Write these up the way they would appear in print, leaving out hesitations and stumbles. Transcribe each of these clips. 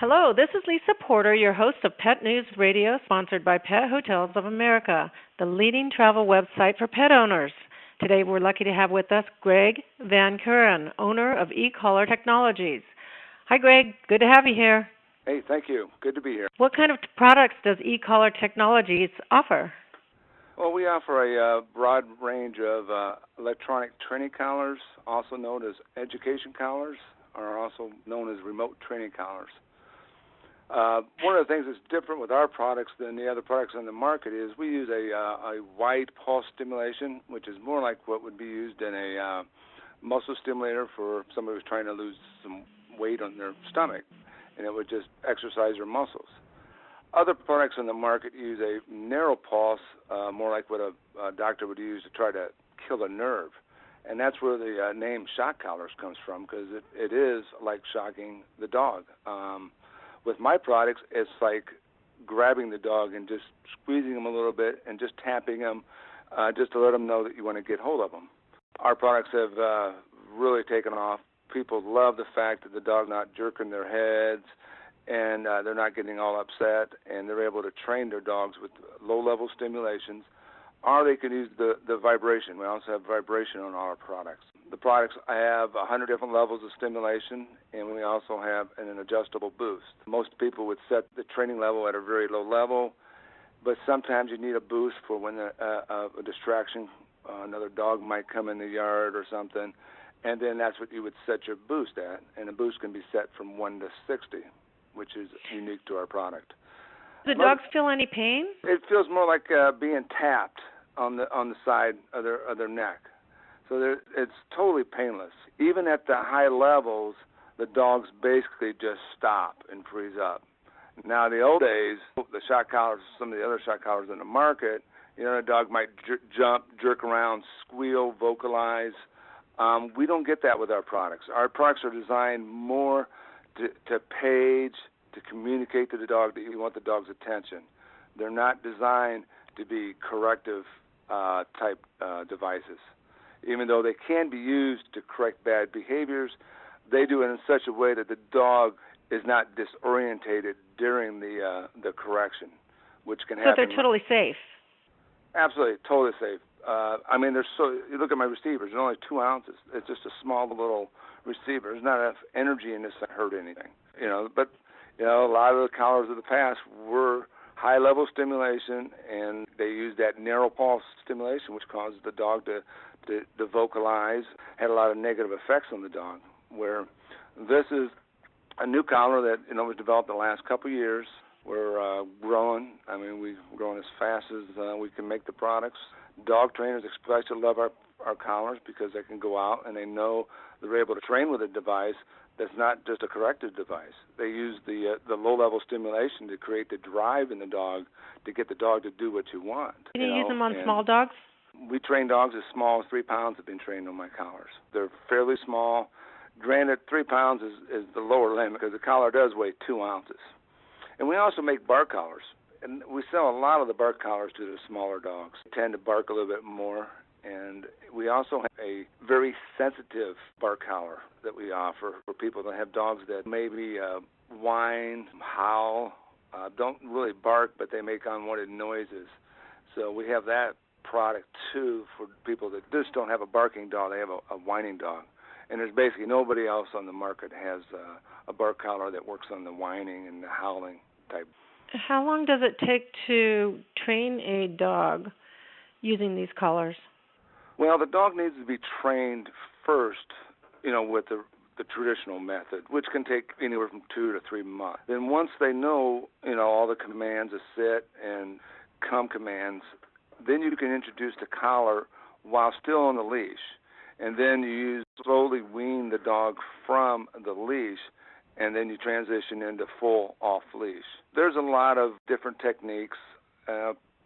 Hello, this is Lisa Porter, your host of Pet News Radio, sponsored by Pet Hotels of America, the leading travel website for pet owners. Today we're lucky to have with us Greg Van Curen, owner of eCollar Technologies. Hi, Greg. Good to have you here. Hey, thank you. Good to be here. What kind of products does eCollar Technologies offer? Well, we offer a broad range of electronic training collars, also known as education collars, or also known as remote training collars. One of the things that's different with our products than the other products on the market is we use a wide pulse stimulation, which is more like what would be used in a muscle stimulator for somebody who's trying to lose some weight on their stomach, and it would just exercise their muscles. Other products on the market use a narrow pulse, more like what a doctor would use to try to kill a nerve. And that's where the name shock collars comes from, because it is like shocking the dog. With my products, it's like grabbing the dog and just squeezing them a little bit and just tapping them just to let them know that you want to get hold of them. Our products have really taken off. People love the fact that the dog's not jerking their heads and they're not getting all upset, and they're able to train their dogs with low-level stimulations, or they can use the vibration. We also have vibration on all our products. The products have 100 different levels of stimulation, and we also have an adjustable boost. Most people would set the training level at a very low level, but sometimes you need a boost for when a distraction, another dog might come in the yard or something, and then that's what you would set your boost at, and the boost can be set from 1 to 60, which is unique to our product. Do the dogs feel any pain? It feels more like being tapped on the side of their neck. So it's totally painless. Even at the high levels, the dogs basically just stop and freeze up. Now, the old days, the shock collars, some of the other shock collars in the market, the dog might jump, jerk around, squeal, vocalize. We don't get that with our products. Our products are designed more to page, to communicate to the dog that you want the dog's attention. They're not designed to be corrective type devices. Even though they can be used to correct bad behaviors, they do it in such a way that the dog is not disorientated during the correction, which can happen. So they're totally safe. Absolutely, totally safe. You look at my receivers, they're only 2 ounces. It's just a small little receiver. There's not enough energy in this to hurt anything. But a lot of the collars of the past were high-level stimulation, and they used that narrow pulse stimulation, which causes the dog to vocalize, had a lot of negative effects on the dog, where this is a new collar that was developed in the last couple of years. We're growing. We've grown as fast as we can make the products. Dog trainers especially love our collars because they can go out and they know they're able to train with a device that's not just a corrective device. They use the low-level stimulation to create the drive in the dog to get the dog to do what you want. Can you use them on small dogs? We train dogs as small as 3 pounds have been trained on my collars. They're fairly small. Granted, 3 pounds is the lower limit because the collar does weigh 2 ounces. And we also make bark collars. And we sell a lot of the bark collars to the smaller dogs. They tend to bark a little bit more. And we also have a very sensitive bark collar that we offer for people that have dogs that maybe whine, howl, don't really bark, but they make unwanted noises. So we have that product, too, for people that just don't have a barking dog. They have a whining dog. And there's basically nobody else on the market has a bark collar that works on the whining and the howling type. How long does it take to train a dog using these collars? Well, the dog needs to be trained first, with the traditional method, which can take anywhere from 2 to 3 months. Then once they know, all the commands, the sit and come commands, then you can introduce the collar while still on the leash. And then you slowly wean the dog from the leash, and then you transition into full off-leash. There's a lot of different techniques.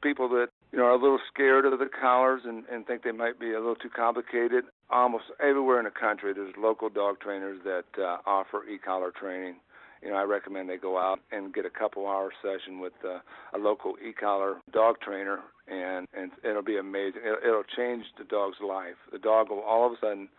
People that are a little scared of the collars and think they might be a little too complicated. Almost everywhere in the country, there's local dog trainers that offer e-collar training. I recommend they go out and get a couple-hour session with a local e-collar dog trainer, and it'll be amazing. It'll change the dog's life. The dog will all of a sudden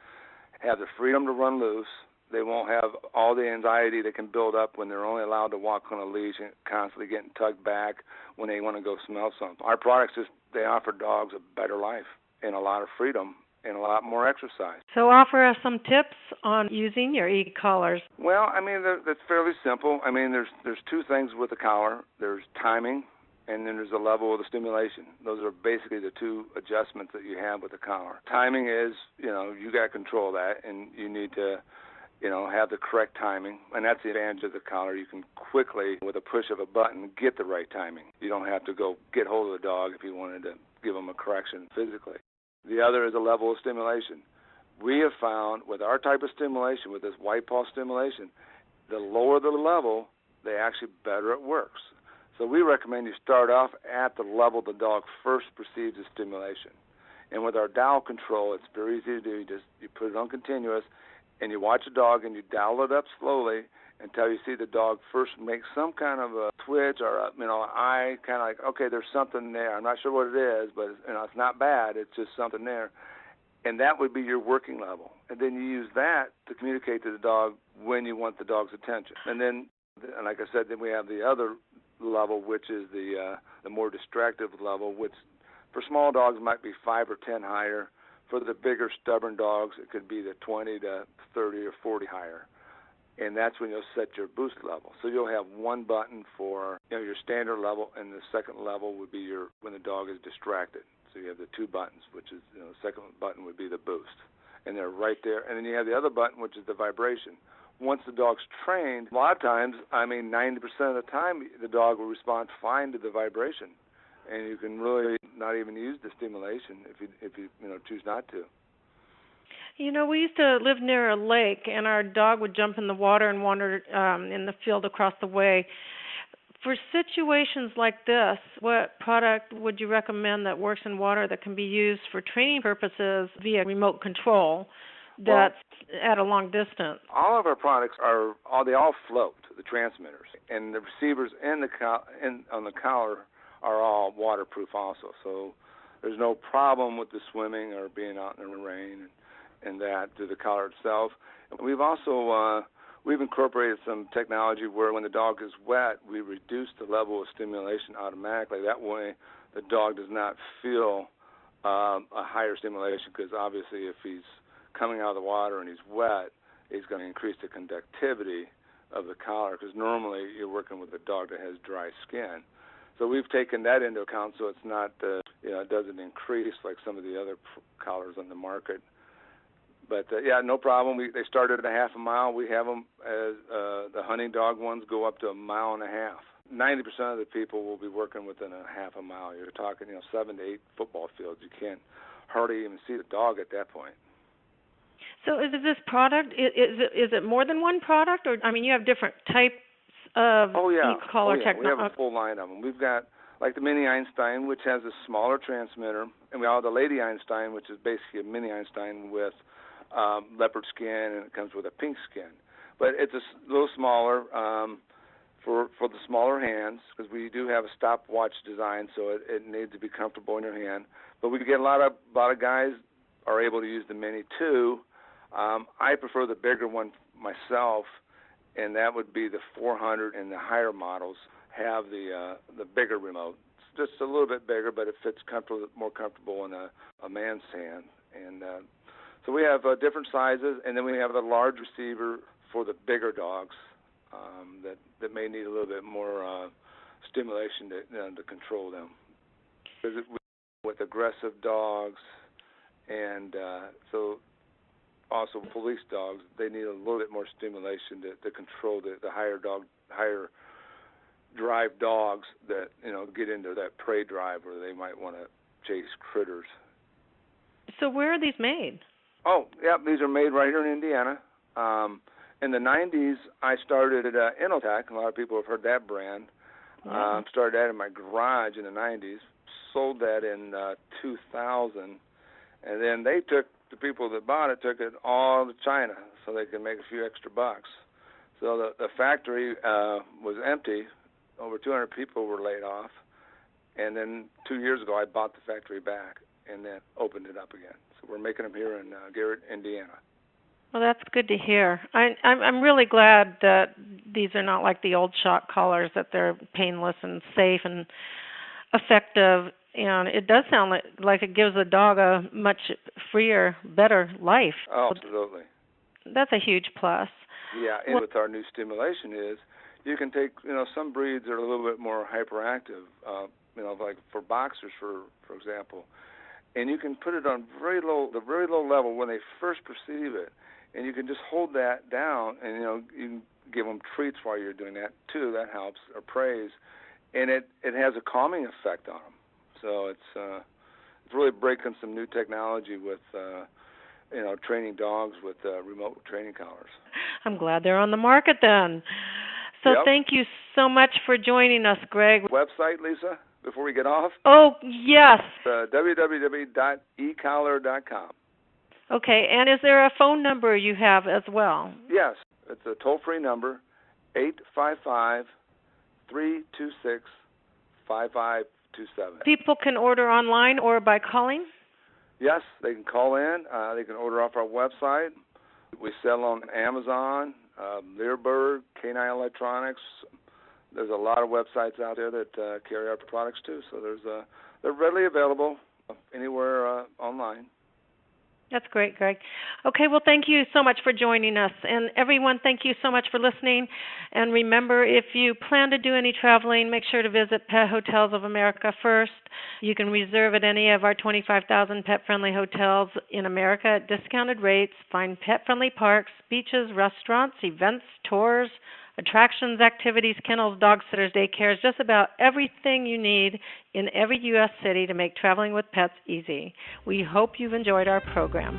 have the freedom to run loose. They won't have all the anxiety that can build up when they're only allowed to walk on a leash and constantly getting tugged back when they want to go smell something. Our products they offer dogs a better life and a lot of freedom and a lot more exercise. So offer us some tips on using your e-collars. Well, I mean, that's fairly simple. I mean, there's two things with the collar. There's timing, and then there's a level of the stimulation. Those are basically the two adjustments that you have with the collar. Timing is, you got control of that, and you need to, have the correct timing, and that's the advantage of the collar. You can quickly, with a push of a button, get the right timing. You don't have to go get hold of the dog if you wanted to give them a correction physically. The other is a level of stimulation. We have found with our type of stimulation, with this white pulse stimulation, the lower the level, the actually better it works. So we recommend you start off at the level the dog first perceives the stimulation. And with our dial control, it's very easy to do. You put it on continuous, and you watch the dog, and you dial it up slowly until you see the dog first make some kind of a twitch or an eye, kind of like, okay, there's something there. I'm not sure what it is, but it's not bad. It's just something there. And that would be your working level. And then you use that to communicate to the dog when you want the dog's attention. And then, like I said, then we have the other level, which is the more distractive level, which for small dogs might be 5 or 10 higher. For the bigger, stubborn dogs, it could be the 20 to 30 or 40 higher. And that's when you'll set your boost level. So you'll have one button for your standard level, and the second level would be when the dog is distracted. So you have the two buttons, which is the second button would be the boost, and they're right there. And then you have the other button, which is the vibration. Once the dog's trained, a lot of times, 90% of the time, the dog will respond fine to the vibration, and you can really not even use the stimulation if you choose not to. We used to live near a lake, and our dog would jump in the water and wander in the field across the way. For situations like this, what product would you recommend that works in water that can be used for training purposes via remote control that's at a long distance? All of our products they all float, the transmitters, and the receivers and on the collar are all waterproof also. So there's no problem with the swimming or being out in the rain and that to the collar itself. We've also we've incorporated some technology where when the dog is wet, we reduce the level of stimulation automatically. That way the dog does not feel a higher stimulation, because obviously if he's coming out of the water and he's wet, he's going to increase the conductivity of the collar, because normally you're working with a dog that has dry skin. So we've taken that into account, so it's not, it doesn't increase like some of the other collars on the market. But no problem. They started at a half a mile. We have them as the hunting dog ones go up to a mile and a half. 90% of the people will be working within a half a mile. You're talking, 7 to 8 football fields. You can't hardly even see the dog at that point. So is this product, is it more than one product? Or you have different types of e-collar technology? We have a full line of them. We've got like the Mini Einstein, which has a smaller transmitter, and we have the Lady Einstein, which is basically a Mini Einstein with leopard skin, and it comes with a pink skin. But it's a little smaller for the smaller hands, because we do have a stopwatch design, so it needs to be comfortable in your hand. But we get a lot of guys are able to use the Mini too. I prefer the bigger one myself, and that would be the 400 and the higher models have the bigger remote. It's just a little bit bigger, but it fits more comfortable in a man's hand. And so we have different sizes, and then we have the large receiver for the bigger dogs that may need a little bit more stimulation to control them. Because with aggressive dogs, and so also police dogs, they need a little bit more stimulation to control the higher drive dogs that get into that prey drive where they might want to chase critters. So where are these made? Oh, yeah, these are made right here in Indiana. In the 90s, I started at Inotech. A lot of people have heard that brand. Yeah. Started that in my garage in the 90s. Sold that in 2000. And then the people that bought it took it all to China so they could make a few extra bucks. So the factory was empty. Over 200 people were laid off. And then 2 years ago, I bought the factory back and then opened it up again. So we're making them here in Garrett, Indiana. Well, that's good to hear. I'm really glad that these are not like the old shock collars, that they're painless and safe and effective. And it does sound like it gives the dog a much freer, better life. Oh, absolutely. That's a huge plus. Yeah, and with our new stimulation is you can take, some breeds are a little bit more hyperactive, like for boxers, for example, and you can put it on the very low level when they first perceive it, and you can just hold that down, and you can give them treats while you're doing that too. That helps, or praise, and it has a calming effect on them. So it's really breaking some new technology with training dogs with remote training collars. I'm glad they're on the market then. So Yep. Thank you so much for joining us, Greg. Website, Lisa, before we get off? Oh, yes. www.ecollar.com. Okay, and is there a phone number you have as well? Yes, it's a toll-free number, 855-326-5527. People can order online or by calling? Yes, they can call in. They can order off our website. We sell on Amazon, Learburg, Canine Electronics. There's a lot of websites out there that carry our products too. So they're readily available anywhere online. That's great, Greg. Okay, well, thank you so much for joining us. And everyone, thank you so much for listening. And remember, if you plan to do any traveling, make sure to visit Pet Hotels of America first. You can reserve at any of our 25,000 pet-friendly hotels in America at discounted rates. Find pet-friendly parks, beaches, restaurants, events, tours, attractions, activities, kennels, dog sitters, daycares, just about everything you need in every U.S. city to make traveling with pets easy. We hope you've enjoyed our program.